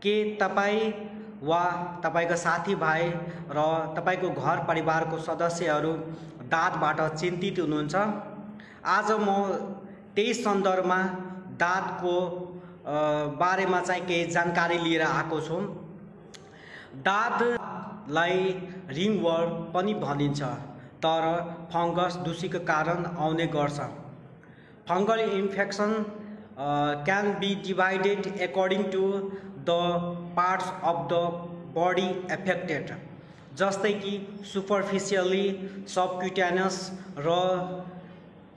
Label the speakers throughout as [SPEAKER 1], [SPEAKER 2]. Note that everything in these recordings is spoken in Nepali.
[SPEAKER 1] के तपाईँ वा तपाईको साथीभाइ र तपाईको घर परिवारको सदस्यहरू दाँतबाट चिन्तित हुनुहुन्छ? आज म त्यही सन्दर्भमा दाँतको बारेमा चाहिँ केही जानकारी लिएर आएको छु। दाँतलाई रिङवर्म पनि भनिन्छ, तर फंगस दूषितको कारण आउने गर्छ। Fungal infection can be divided according to the parts of the body affected, जस्तै कि सुपरफिसियली, सबक्युटेनियस र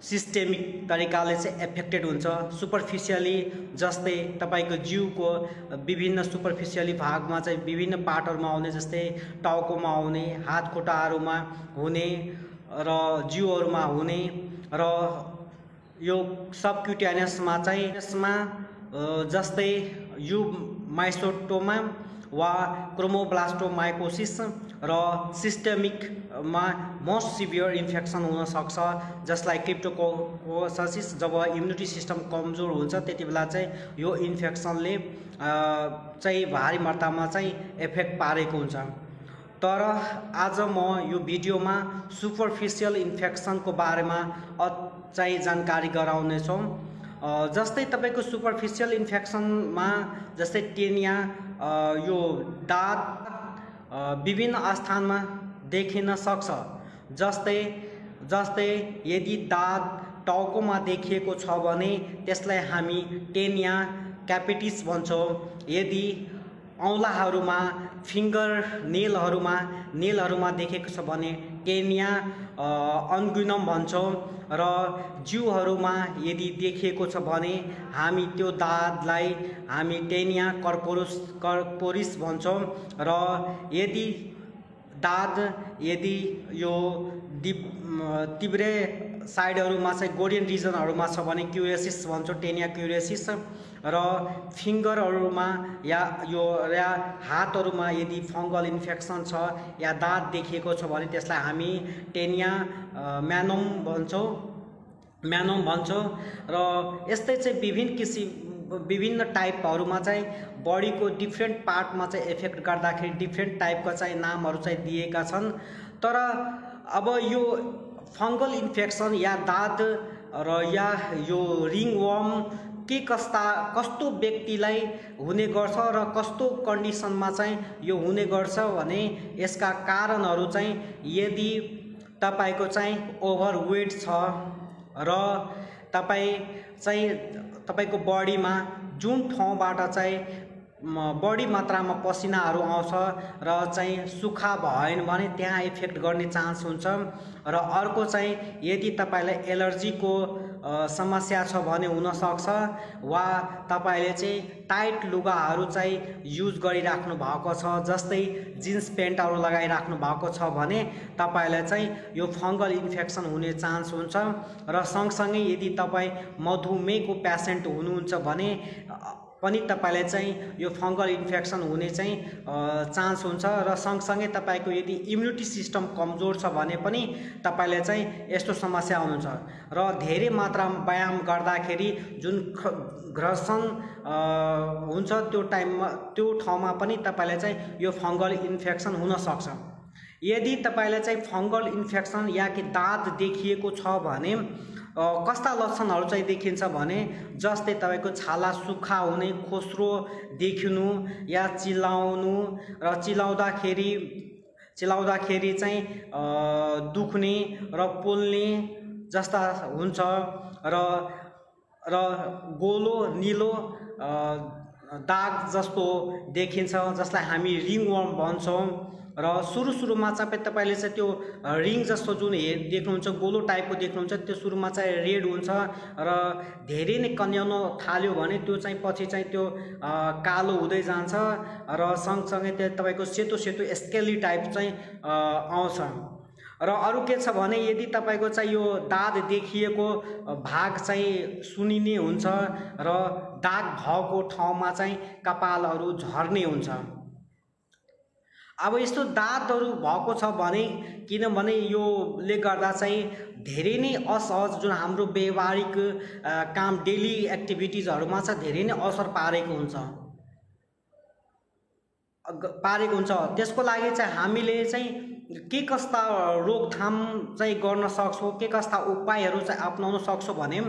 [SPEAKER 1] सिस्टेमिक तरिकाले चाहिँ एफेक्टेड हुन्छ। सुपरफिसियली जस्तै तपाईको जिउको विभिन्न सुपरफिसियली भागमा चाहिँ विभिन्न पार्टहरुमा आउने, जस्तै टाउकोमा आउने, हात खुट्टाहरुमा हुने र जिउहरुमा हुने, र यो सबक्युटेनियसमा चाहिँ यसमा जस्तै युमाइसोटोमा वा क्रोमोब्लास्टोमाइकोसिस र सिस्टेमिकमा मोस्ट सिभियर इन्फेक्सन हुन सक्छ, जसलाई क्रिप्टोकोकसिस। जब इम्युनिटी सिस्टम कमजोर हुन्छ त्यति बेला चाहिँ यो इन्फेक्सनले चाहिँ भारी मात्रामा चाहिँ इफेक्ट पारेको हुन्छ। तर आज म यो भिडियोमा सुपरफिसियल इन्फेक्सनको बारेमा चाहिँ जानकारी गराउने छु। जस्तै तपाईको सुपरफिसियल इन्फेक्सनमा जस्तै टेनिया, यो दाँत विभिन्न स्थानमा देखिन सक्छ। जस्तै यदि दाँत टाउकोमा देखिएको छ भने त्यसलाई हामी टेनिया क्यापिटिस भन्छौं। यदि औंलाहरुमा, फिंगर नेलहरुमा देखेको छ भने टेनिया अनगुइनम भन्छौं, र जिउहरुमा यदि देखिएको छ भने हामी त्यो दाँतलाई हामी टेनिया कर्पोरिस भन्छौं। र यदि दाँत यदि यो तिब्रे साइडहरुमा चाहिँ गोडियन रिजनहरुमा छ भने क्युरेसिस भन्छौं, टेनिया क्युरेसिस। र फिंगरहरुमा या हातहरुमा यदि फंगल इन्फेक्सन छ या दाँत देखिएको छ भने त्यसलाई हामी टेनिया म्यानोम भन्छौं। र यस्तै चाहिँ विभिन्न टाइपहरुमा चाहिँ बडीको डिफ्रेन्ट पार्टमा चाहिँ इफेक्ट गर्दाखेरि डिफ्रेन्ट टाइपका चाहिँ नामहरु चाहिँ दिएका छन्। तर अब यो फंगल इन्फेक्सन या दाँत र या यो रिङवर्म कस्तो व्यक्तिलाई हुने गर्छ र कस्तो कन्डिसनमा चाहिँ यो हुने गर्छ भने यसका कारणहरु चाहिँ यदि तपाईको चाहिँ ओभरवेट छ र तपाईको बडीमा जुन ठाउँबाट चाहिँ बढी मात्रामा पसिनाहरु आउँछ र चाहिँ सुक्खा भएन भने त्यहाँ इफेक्ट गर्ने चान्स हुन्छ। र अर्को चाहिँ यदि तपाईलाई एलर्जीको समस्या छ भने हुन सक्छ, वा तपाईले चाहिँ टाइट लुगाहरु चाहिँ युज गरिराख्नु भएको छ, जस्तै जिन्स प्यान्टहरु लगाइराख्नु भएको छ भने तपाईलाई चाहिँ यो फंगल इन्फेक्सन हुने चान्स हुन्छ। र सँगसँगै यदि तपाई मधुमेहको पेशेन्ट हुनुहुन्छ भने पनि तपाईले चाहिँ यो फंगल इन्फेक्सन हुने चाहिँ चान्स हुन्छ। र सँगसँगै तपाईको यदि इम्युनिटी सिस्टम कमजोर छ भने पनि तपाईले चाहिँ यस्तो समस्या आउनुहुन्छ। र धेरै मात्रामा व्यायाम गर्दाखेरि जुन घर्षण हुन्छ त्यो ठाउँमा पनि तपाईले चाहिँ यो फंगल इन्फेक्सन हुन सक्छ। यदि तपाईले चाहिँ फंगल इन्फेक्सन या कि दाँत देखिएको छ भने कस्ता लक्षणहरु चाहिँ देखिन्छ भने जस्तै तपाईको छाला सुक्खा हुने, खोस्रो देखिनु या चिलाउनु, र चिलाउँदाखेरि चाहिँ दुख्ने र पोल्ने जस्ता हुन्छ, र गोलो नीलो दाग जस्तो देखिन्छ, जसलाई हामी रिङवर्म भन्छौं। र सुरुमा चाहिँ तपाईले चाहिँ त्यो रिङ जस्तो जुन देख्नुहुन्छ, गोलो टाइपको देख्नुहुन्छ, त्यो सुरुमा चाहिँ रेड हुन्छ र धेरै नै कन्याउन थाल्यो भने त्यो चाहिँ पछि चाहिँ त्यो कालो हुँदै जान्छ र सँगसँगै त्यो तपाईको सेतो स्केली टाइप चाहिँ आउँछ। र अरु के छ भने यदि तपाईको चाहिँ यो दाँत देखिएको भाग चाहिँ सुनिने हुन्छ र दाग भएको ठाउँमा चाहिँ कपालहरु झर्ने हुन्छ। अब यस्तो दाँतहरु भएको छ भने किनभने योले गर्दा चाहिँ धेरै नै असहज जुन हाम्रो व्यवहारिक काम डेली एक्टिभिटिजहरुमा चाहिँ धेरै नै असर पारेको हुन्छ। पारेको हुन्छ। त्यसको लागि चाहिँ हामीले चाहिँ के कस्ता रोकथाम चाहिँ गर्न सक्छौँ, के कस्ता उपायहरू चाहिँ अपनाउन सक्छौँ भने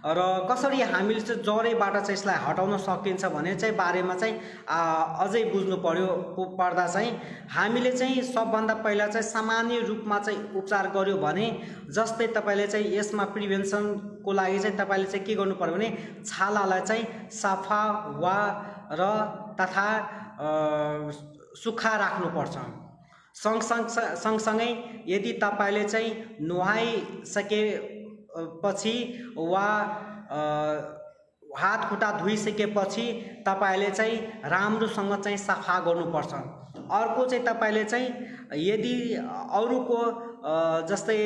[SPEAKER 1] र कसरी हामीले चाहिँ जरैबाट चाहिँ यसलाई हटाउन सकिन्छ भने चाहिँ बारेमा चाहिँ अझै बुझ्नु पर्दा चाहिँ हामीले चाहिँ सबभन्दा पहिला चाहिँ सामान्य रूपमा चाहिँ उपचार गर्यो भने जस्तै तपाईले चाहिँ यसमा प्रिभेन्सनको लागि चाहिँ तपाईले चाहिँ के गर्नु पर्यो भने छालालाई चाहिँ सफा वा र तथा सुक्खा राख्नुपर्छ। सँगसँगै यदि तपाईले चाहिँ नुहाइसकेपछि वा हात खुट्टा धोइसकेपछि तपाईले चाहिँ राम्रोसँग चाहिँ सफा गर्नुपर्छ। अर्को चाहिँ तपाईले चाहिँ यदि अरूको जस्तै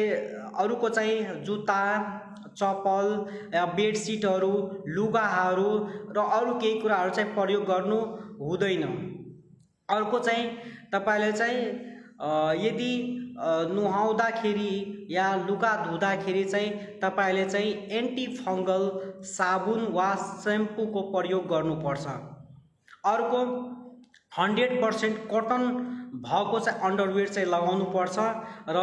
[SPEAKER 1] अरूको चाहिँ जुत्ता चप्पल या बेडसिटहरू लुगाहरू र अरू केही कुराहरू चाहिँ प्रयोग गर्नु हुँदैन। अर्को चाहिँ तपाईले चाहिँ यदि नुहाउँदाखेरि या लुगा धुँदाखेरि चाहिँ तपाईले चाहिँ एन्टी फङ्गल साबुन वा सेम्पूको प्रयोग गर्नुपर्छ। अर्को 100% कटन भएको चाहिँ अन्डरवेयर चाहिँ लगाउनुपर्छ र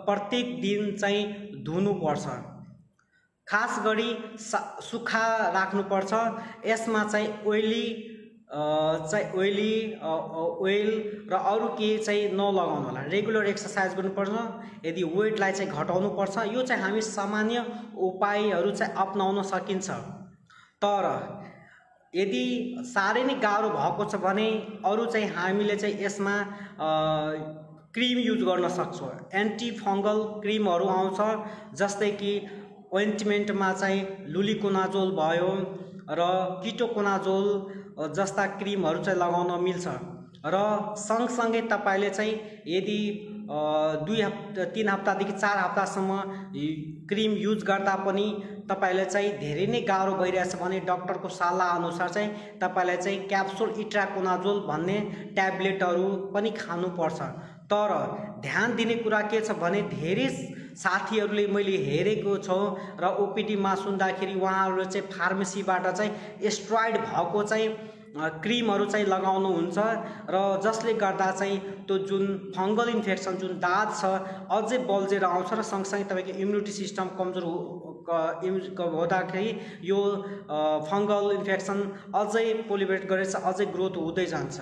[SPEAKER 1] प्रत्येक दिन चाहिँ धुनुपर्छ। खास गरी सुक्खा राख्नुपर्छ। यसमा चाहिँ ओइल र अरू केही चाहिँ नलगाउनु होला। रेगुलर एक्सर्साइज गर्नुपर्छ। यदि वेटलाई चाहिँ घटाउनु पर्छ। यो चाहिँ हामी सामान्य उपायहरू चाहिँ अपनाउन सकिन्छ। तर यदि साह्रै नै गाह्रो भएको छ भने अरू चाहिँ हामीले चाहिँ यसमा क्रिम युज गर्न सक्छौँ। एन्टी फङ्गल क्रिमहरू आउँछ जस्तै कि ओइन्टमेन्टमा चाहिँ लुलिकोनाजोल भयो र किटोकोनाजोल जस्ता क्रिमहरू चाहिँ लगाउन मिल्छ। र सँगसँगै तपाईले चाहिँ यदि 3 हप्तादेखि 4 हप्तासम्म क्रिम युज गर्दा पनि तपाईले चाहिँ धेरै नै गाह्रो भइरहेछ भने डाक्टरको सल्लाह अनुसार चाहिँ तपाईले चाहिँ क्याप्सुल इट्राकोनाजोल भन्ने ट्याब्लेटहरू पनि खानुपर्छ। तर ध्यान दिने कुरा के छ भने धेरै साथीहरूले मैले हेरेको छु र ओपिडीमा सुन्दाखेरि उहाँहरूले चाहिँ फार्मेसीबाट चाहिँ स्टेरोइड भएको चाहिँ क्रिमहरू चाहिँ लगाउनुहुन्छ र जसले गर्दा चाहिँ त्यो जुन फङ्गल इन्फेक्सन जुन दाद छ अझै बल्झेर आउँछ र सँगसँगै तपाईँको इम्युनिटी सिस्टम कमजोर हुँदाखेरि यो फङ्गल इन्फेक्सन अझै पोलिबरेट गरेर अझै ग्रोथ हुँदै जान्छ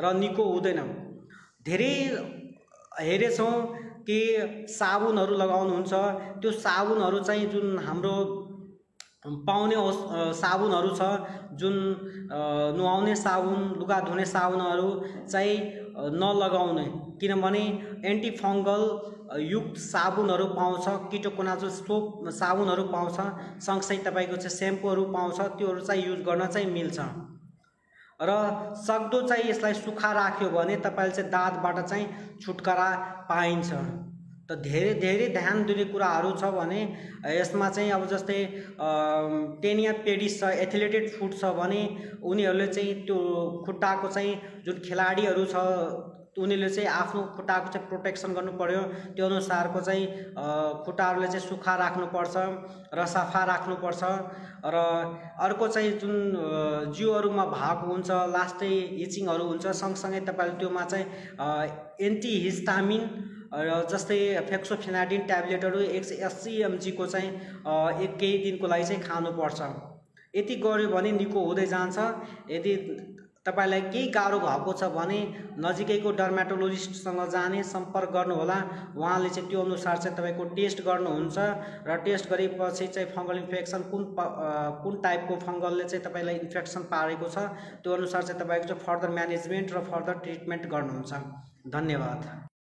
[SPEAKER 1] र निको हुँदैन। धेरै हेरेछौँ कि साबुनहरू लगाउनुहुन्छ। त्यो साबुनहरू चाहिँ जुन हाम्रो पाउने साबुनहरू छ, जुन नुहाउने साबुन लुगा धुने साबुनहरू चाहिँ नलगाउने, किनभने एन्टी फङ्गल युक्त साबुनहरू पाउँछ। किटोकोनाजोल सोप साबुनहरू पाउँछ। सँगसँगै तपाईँको चाहिँ सेम्पूहरू पाउँछ। त्योहरू चाहिँ युज गर्न चाहिँ मिल्छ। र सक्दो चाहिँ यसलाई सुक्खा राख्यो भने तपाईले चाहिँ दादबाट चाहिँ छुटकारा पाइन्छ। त धेरै ध्यान दिने कुराहरू छ भने यसमा चाहिँ अब जस्तै टेनिया पेडिस छ, एथलेटेड फुट छ भने उनीहरूले चाहिँ त्यो खुट्टाको चाहिँ जुन खेलाडीहरू छ उनीहरूले चाहिँ आफ्नो खुट्टाको चाहिँ प्रोटेक्सन गर्नु पर्यो। त्यो अनुसारको चाहिँ खुट्टाहरूले चाहिँ सुक्खा राख्नुपर्छ र सफा राख्नुपर्छ। र अर्को चाहिँ जुन जिउहरूमा भाग हुन्छ, लास्टै इचिङहरू हुन्छ, सँगसँगै तपाईँले त्योमा चाहिँ एन्टी हिस्टामिन जस्तै फेक्सोफेनाडिन ट्याब्लेटहरू 180 mg को चाहिँ केही दिनको लागि चाहिँ खानुपर्छ। यति गर्यो भने निको हुँदै जान्छ। यदि तपाईलाई केही गाह्रो भएको छ भने नजिकैको डर्मेटोलोजिस्टसँग जाने सम्पर्क गर्नुहोला। उहाँले चाहिँ त्यो अनुसार चाहिँ तपाईँको टेस्ट गर्नुहुन्छ र टेस्ट गरेपछि चाहिँ फङ्गल इन्फेक्सन कुन टाइपको फङ्गलले चाहिँ तपाईँलाई इन्फेक्सन पारेको छ त्यो अनुसार चाहिँ तपाईँको चाहिँ फर्दर म्यानेजमेन्ट र फर्दर ट्रिटमेन्ट गर्नुहुन्छ। धन्यवाद।